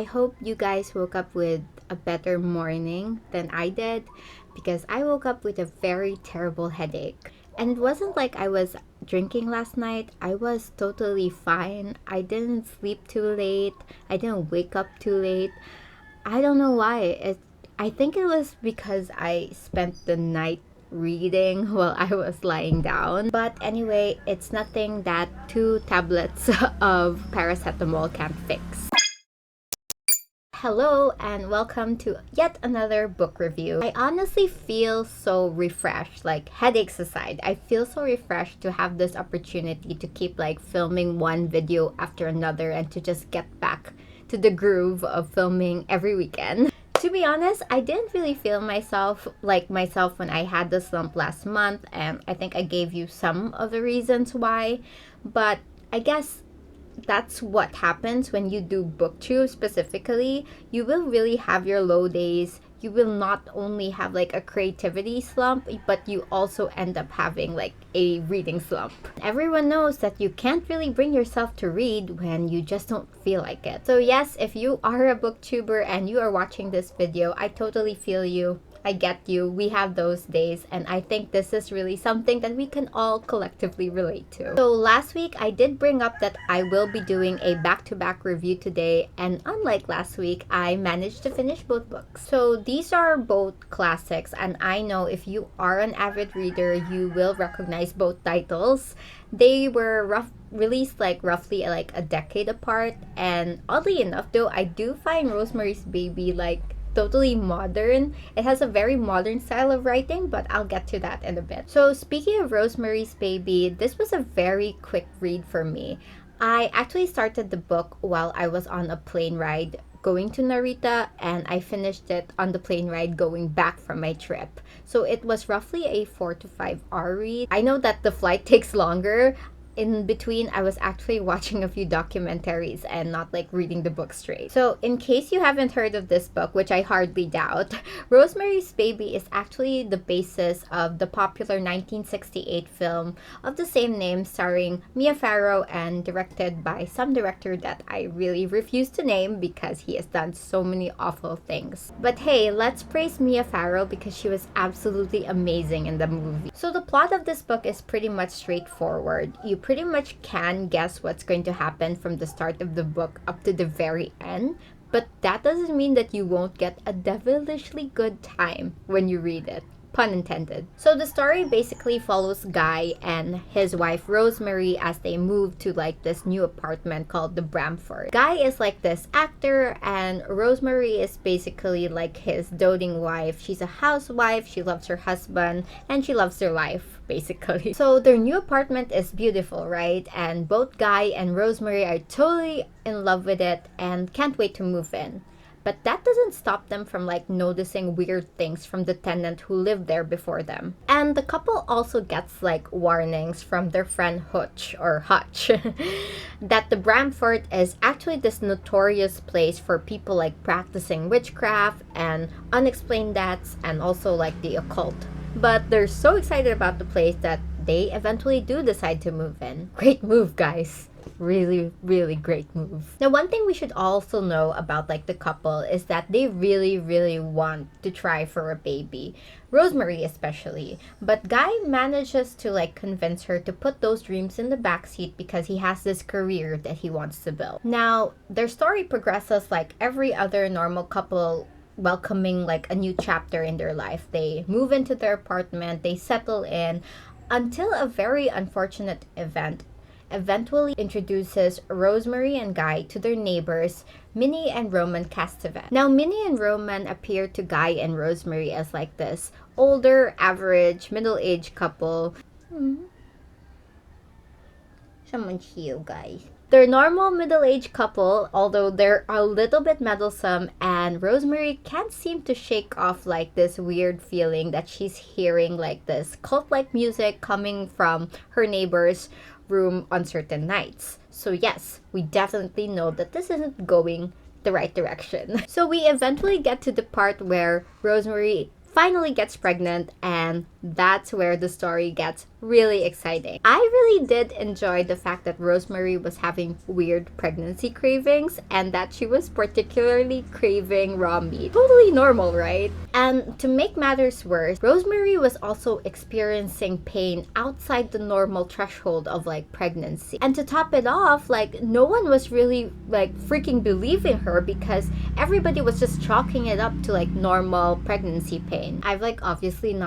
I hope you guys woke up with a better morning than I did because I woke up with a very terrible headache. And it wasn't like I was drinking last night. I was totally fine. I didn't sleep too late. I didn't wake up too late. I don't know why. I think it was because I spent the night reading while I was lying down. But anyway, it's nothing that 2 tablets of paracetamol can't fix. Hello and welcome to yet another book review. I honestly feel so refreshed, like headaches aside. I feel so refreshed to have this opportunity to keep filming one video after another and to just get back to the groove of filming every weekend. To be honest, I didn't really feel myself when I had the slump last month, and I think I gave you some of the reasons why, but I guess that's what happens when you do booktube specifically. You will really have your low days. You will not only have a creativity slump, but you also end up having a reading slump. Everyone knows that you can't really bring yourself to read when you just don't feel like it. So yes, if you are a booktuber and you are watching this video, I totally feel you. I get you. We have those days, and I think this is really something that we can all collectively relate to. So last week, I did bring up that I will be doing a back-to-back review today, and unlike last week, I managed to finish both books. So these are both classics, and I know if you are an avid reader, you will recognize both titles. They were released roughly a decade apart, and oddly enough though, I do find Rosemary's Baby totally modern. It has a very modern style of writing, but I'll get to that in a bit. So speaking of Rosemary's Baby, this was a very quick read for me. I actually started the book while I was on a plane ride going to Narita, and I finished it on the plane ride going back from my trip. So it was roughly a 4 to 5 hour read. I know that the flight takes longer. In between, I was actually watching a few documentaries and not reading the book straight. So in case you haven't heard of this book, which I hardly doubt, Rosemary's Baby is actually the basis of the popular 1968 film of the same name, starring Mia Farrow and directed by some director that I really refuse to name because he has done so many awful things. But hey, let's praise Mia Farrow because she was absolutely amazing in the movie. So the plot of this book is pretty much straightforward. You pretty much can guess what's going to happen from the start of the book up to the very end, but that doesn't mean that you won't get a devilishly good time when you read it. Pun intended. So the story basically follows Guy and his wife Rosemary as they move to this new apartment called the Bramford. Guy is this actor, and Rosemary is basically his doting wife. She's a housewife, she loves her husband, and she loves their life basically. So their new apartment is beautiful, right? And both Guy and Rosemary are totally in love with it and can't wait to move in. But that doesn't stop them from noticing weird things from the tenant who lived there before them. And the couple also gets warnings from their friend Hutch that the Bramford is actually this notorious place for people practicing witchcraft and unexplained deaths and also the occult. But they're so excited about the place that they eventually do decide to move in. Great move, guys. Really, really great move. Now, one thing we should also know about the couple is that they really, really want to try for a baby. Rosemary especially. But Guy manages to convince her to put those dreams in the backseat because he has this career that he wants to build. Now, their story progresses like every other normal couple welcoming a new chapter in their life. They move into their apartment, they settle in, until a very unfortunate event eventually introduces Rosemary and Guy to their neighbors, Minnie and Roman Castevet. Now, Minnie and Roman appear to Guy and Rosemary as this older, average, middle-aged couple. Someone chill, guys. They're normal middle-aged couple, although they're a little bit meddlesome, and Rosemary can't seem to shake off this weird feeling that she's hearing this cult-like music coming from her neighbor's room on certain nights. So yes, we definitely know that this isn't going the right direction. So we eventually get to the part where Rosemary finally gets pregnant and that's where the story gets really exciting. I really did enjoy the fact that Rosemary was having weird pregnancy cravings and that she was particularly craving raw meat. Totally normal, right? And to make matters worse, Rosemary was also experiencing pain outside the normal threshold of like pregnancy. And to top it off, like no one was really like freaking believing her because everybody was just chalking it up to like normal pregnancy pain. I've like obviously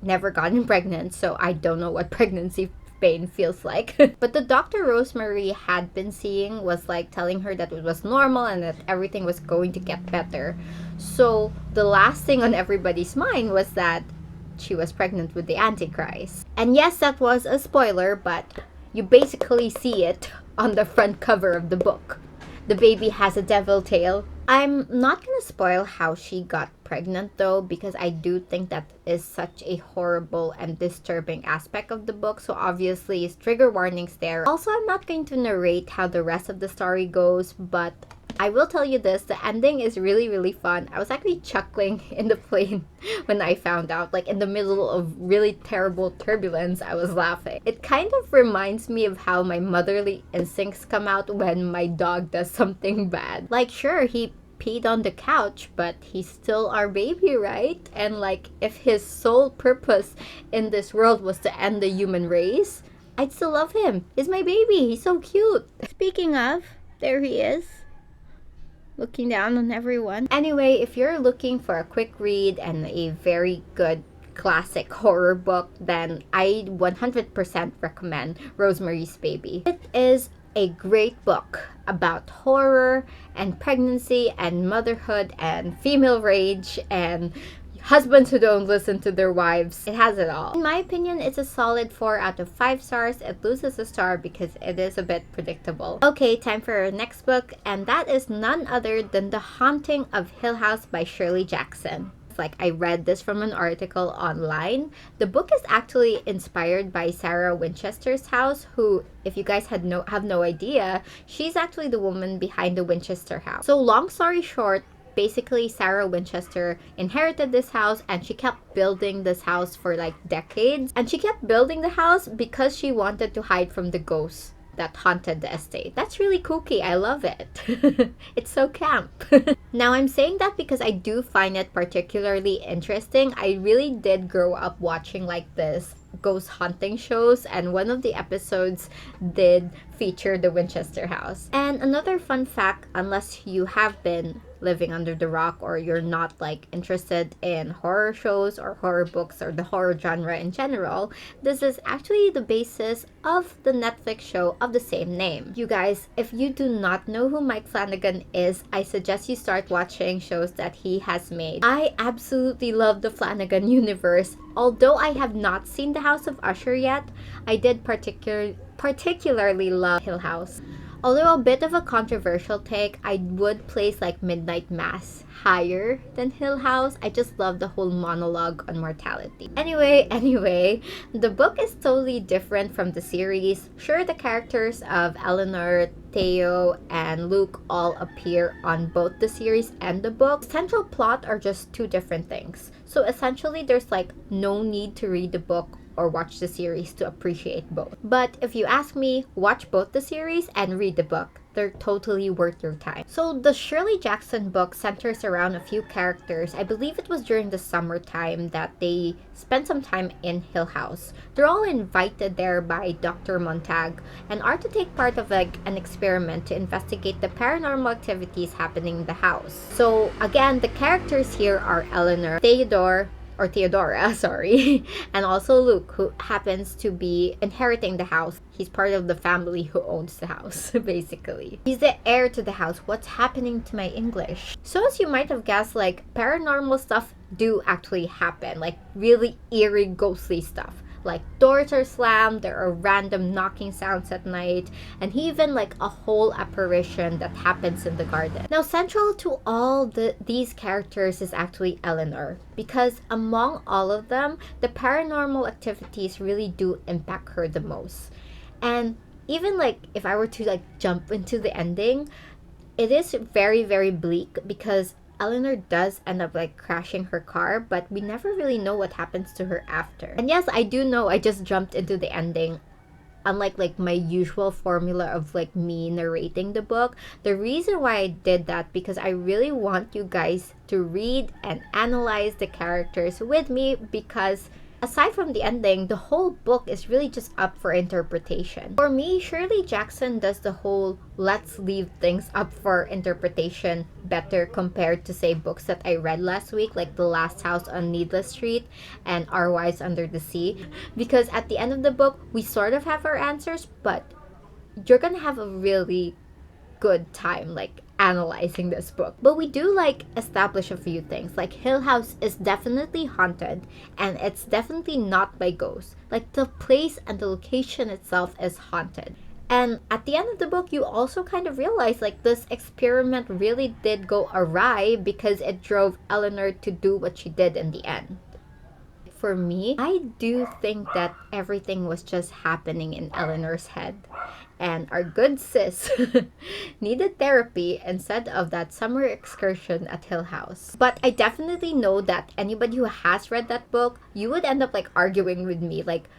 never gotten pregnant, so I don't know what pregnancy pain feels like. But the doctor Rosemary had been seeing was like telling her that it was normal and that everything was going to get better. So the last thing on everybody's mind was that she was pregnant with the Antichrist. And yes, that was a spoiler, but you basically see it on the front cover of the book. The baby has a devil tail. I'm not gonna spoil how she got pregnant though, because I do think that is such a horrible and disturbing aspect of the book. So obviously, trigger warnings there. Also, I'm not going to narrate how the rest of the story goes, but I will tell you this, the ending is really, really fun. I was actually chuckling in the plane when I found out, like in the middle of really terrible turbulence, I was laughing. It kind of reminds me of how my motherly instincts come out when my dog does something bad. Like sure, he peed on the couch, but he's still our baby, right? And like if his sole purpose in this world was to end the human race, I'd still love him. He's my baby. He's so cute. Speaking of, there he is, looking down on everyone. Anyway, if you're looking for a quick read and a very good classic horror book, then I 100% recommend Rosemary's Baby. It is a great book about horror and pregnancy and motherhood and female rage and husbands who don't listen to their wives. It has it all. In my opinion, it's a solid 4 out of 5 stars. It loses a star because it is a bit predictable. Okay, time for our next book, and that is none other than The Haunting of Hill House by Shirley Jackson. Like I read this from an article online. The book is actually inspired by Sarah Winchester's house, who, if you guys have no idea, she's actually the woman behind the Winchester house. So long story short, basically Sarah Winchester inherited this house and she kept building this house for like decades. And she kept building the house because she wanted to hide from the ghosts that haunted the estate. That's really kooky. I love it. It's so camp. Now, I'm saying that because I do find it particularly interesting. I really did grow up watching like this ghost hunting shows, and one of the episodes did feature the Winchester house. And another fun fact, unless you have been living under the rock or you're not like interested in horror shows or horror books or the horror genre in general, this is actually the basis of the Netflix show of the same name. You guys, if you do not know who Mike Flanagan is, I suggest you start watching shows that he has made. I absolutely love the Flanagan universe. Although I have not seen The House of Usher yet, I did particularly love Hill House. Although a bit of a controversial take, I would place like Midnight Mass higher than Hill House. I just love the whole monologue on mortality. Anyway, the book is totally different from the series. Sure, the characters of Eleanor, Theo, and Luke all appear on both the series and the book. The central plot are just two different things. So essentially, there's like no need to read the book or watch the series to appreciate both. But if you ask me, watch both the series and read the book. They're totally worth your time. So the Shirley Jackson book centers around a few characters. I believe it was during the summertime that they spent some time in Hill House. They're all invited there by Dr. Montag and are to take part of like an experiment to investigate the paranormal activities happening in the house. So again, the characters here are Eleanor, Theodora, sorry, and also Luke, who happens to be inheriting the house. He's part of the family who owns the house, basically. He's the heir to the house. What's happening to my English? So as you might have guessed, like, paranormal stuff do actually happen, like really eerie, ghostly stuff. Like doors are slammed, there are random knocking sounds at night, and even like a whole apparition that happens in the garden. Now, central to all these characters is actually Eleanor, because among all of them, the paranormal activities really do impact her the most. And even like if I were to like jump into the ending, it is very, very bleak because Eleanor does end up like crashing her car, but we never really know what happens to her after. And yes, I do know I just jumped into the ending. Unlike like my usual formula of like me narrating the book, the reason why I did that because I really want you guys to read and analyze the characters with me, because aside from the ending, the whole book is really just up for interpretation. For me, Shirley Jackson does the whole let's leave things up for interpretation better compared to, say, books that I read last week, like The Last House on Needless Street and Our Wives Under the Sea. Because at the end of the book, we sort of have our answers, but you're gonna have a really good time like analyzing this book. But we do like establish a few things, like Hill House is definitely haunted and it's definitely not by ghosts. Like the place and the location itself is haunted. And at the end of the book, you also kind of realize like this experiment really did go awry because it drove Eleanor to do what she did in the end. For me, I do think that everything was just happening in Eleanor's head. And our good sis needed therapy instead of that summer excursion at Hill House. But I definitely know that anybody who has read that book, you would end up like arguing with me. Like,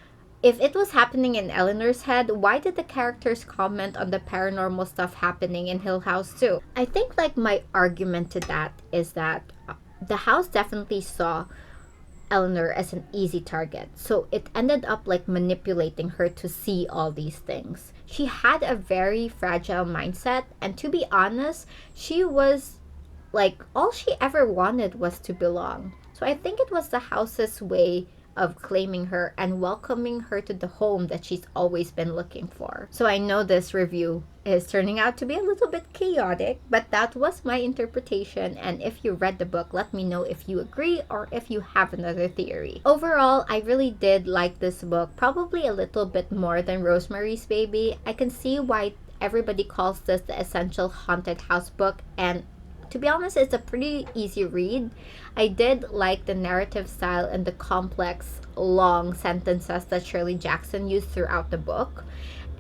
if it was happening in Eleanor's head, why did the characters comment on the paranormal stuff happening in Hill House too? I think like my argument to that is that the house definitely saw Eleanor as an easy target. So it ended up like manipulating her to see all these things. She had a very fragile mindset, and to be honest, she was like, all she ever wanted was to belong. So I think it was the house's way of claiming her and welcoming her to the home that she's always been looking for. So I know this review is turning out to be a little bit chaotic, but that was my interpretation. And if you read the book, let me know if you agree or if you have another theory. Overall, I really did like this book, probably a little bit more than Rosemary's Baby. I can see why everybody calls this the essential haunted house book, and to be honest, it's a pretty easy read. I did like the narrative style and the complex, long sentences that Shirley Jackson used throughout the book.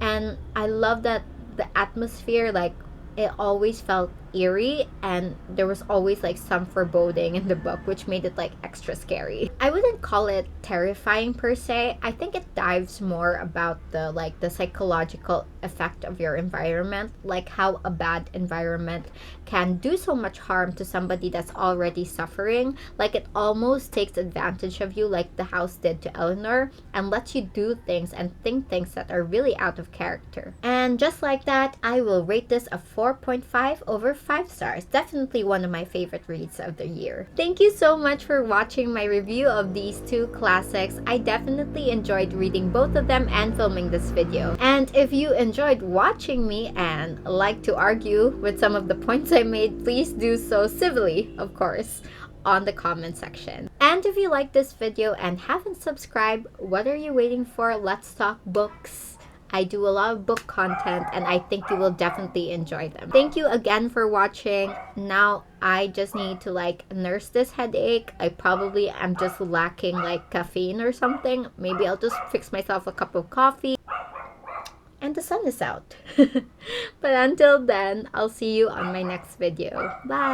And I love that the atmosphere, like, it always felt eerie, and there was always like some foreboding in the book, which made it like extra scary. I wouldn't call it terrifying per se. I think it dives more about the psychological effect of your environment, like how a bad environment can do so much harm to somebody that's already suffering. Like it almost takes advantage of you, like the house did to Eleanor, and lets you do things and think things that are really out of character. And just like that, I will rate this a 4.5 over 5 stars. Definitely one of my favorite reads of the year. Thank you so much for watching my review of these two classics. I definitely enjoyed reading both of them and filming this video. And if you enjoyed watching me and like to argue with some of the points I made, please do so civilly, of course, on the comment section. And if you like this video and haven't subscribed, what are you waiting for? Let's talk books. I do a lot of book content and I think you will definitely enjoy them. Thank you again for watching. Now I just need to like nurse this headache. I probably am just lacking like caffeine or something. Maybe I'll just fix myself a cup of coffee. And the sun is out. But until then, I'll see you on my next video. Bye!